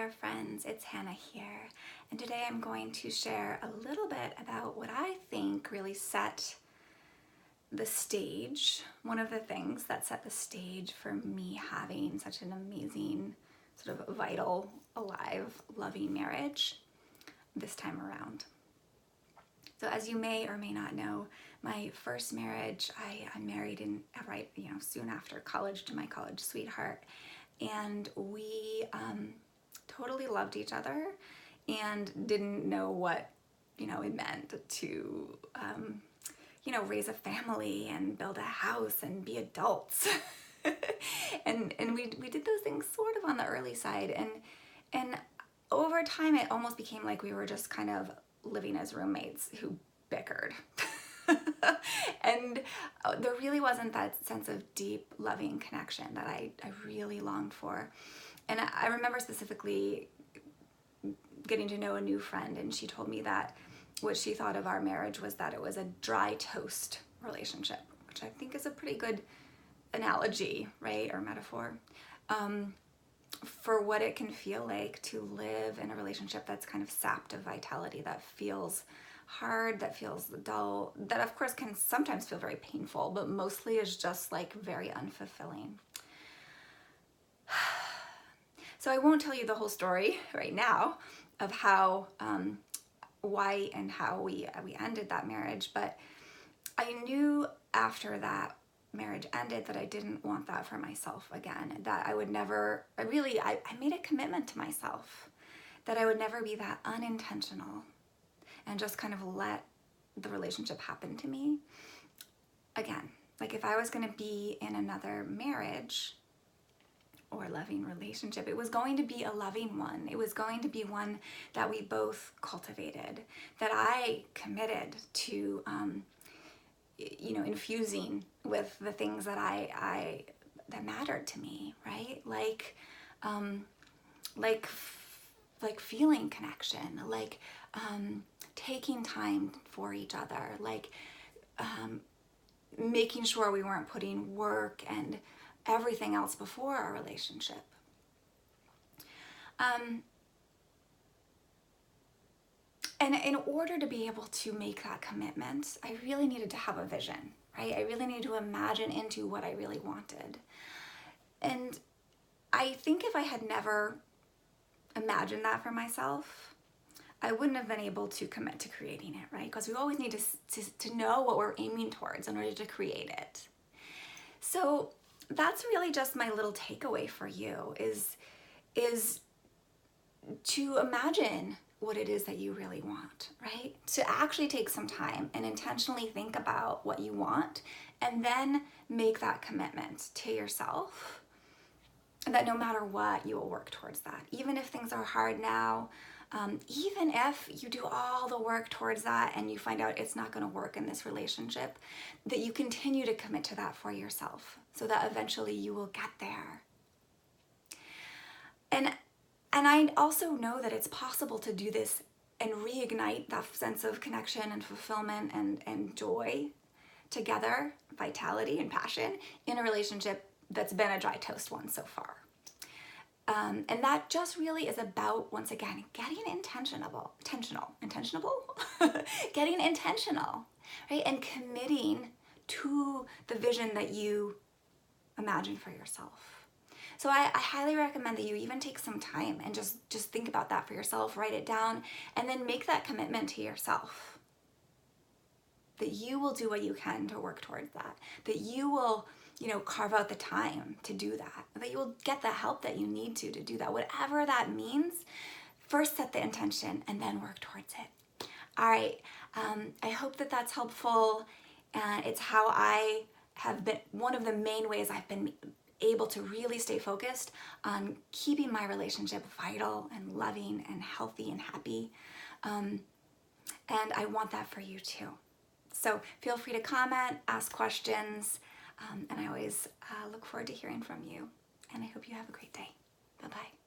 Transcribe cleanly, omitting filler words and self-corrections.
there, friends. It's Hannah here, and today I'm going to share a little bit about what I think really set the stage. One of the things that set the stage for me having such an amazing, sort of vital, alive, loving marriage this time around. So as you may or may not know, my first marriage, I married soon after college to my college sweetheart. And we totally loved each other and didn't know what, it meant to, raise a family and build a house and be adults. and we did those things sort of on the early side. And over time, it almost became like we were just kind of living as roommates who bickered. And there really wasn't that sense of deep, loving connection that I really longed for. And I remember specifically getting to know a new friend, and she told me that what she thought of our marriage was that it was a dry toast relationship, which I think is a pretty good analogy, right, or metaphor, for what it can feel like to live in a relationship that's kind of sapped of vitality, that feels hard, that feels dull, that of course can sometimes feel very painful, but mostly is just like very unfulfilling. So I won't tell you the whole story right now of how, why and how we ended that marriage, but I knew after that marriage ended that I didn't want that for myself again, that I would never, I made a commitment to myself that I would never be that unintentional and just kind of let the relationship happen to me again. Like if I was going to be in another marriage or loving relationship, it was going to be a loving one. It was going to be one that we both cultivated, that I committed to, infusing with the things that that mattered to me, right? Like feeling connection, like taking time for each other, like making sure we weren't putting work and everything else before our relationship. And in order to be able to make that commitment, I really needed to have a vision, right? I really needed to imagine into what I really wanted. And I think if I had never imagined that for myself, I wouldn't have been able to commit to creating it, right? Because we always need to know what we're aiming towards in order to create it. So that's really just my little takeaway for you is to imagine what it is that you really want, right? To actually take some time and intentionally think about what you want and then make that commitment to yourself that no matter what, you will work towards that. Even if things are hard now, even if you do all the work towards that and you find out it's not going to work in this relationship, that you continue to commit to that for yourself so that eventually you will get there. And I also know that it's possible to do this and reignite that sense of connection and fulfillment and joy together, vitality and passion in a relationship that's been a dry toast one so far. And that just really is about, once again, getting intentional, getting intentional, right? And committing to the vision that you imagine for yourself. So I highly recommend that you even take some time and just think about that for yourself, write it down, and then make that commitment to yourself. That you will do what you can to work towards that. That you will, carve out the time to do that. That you will get the help that you need to do that. Whatever that means, first set the intention and then work towards it. All right, I hope that that's helpful. It's how I have been, one of the main ways I've been able to really stay focused on keeping my relationship vital and loving and healthy and happy. And I want that for you too. So feel free to comment, ask questions, and I always look forward to hearing from you. And I hope you have a great day. Bye-bye.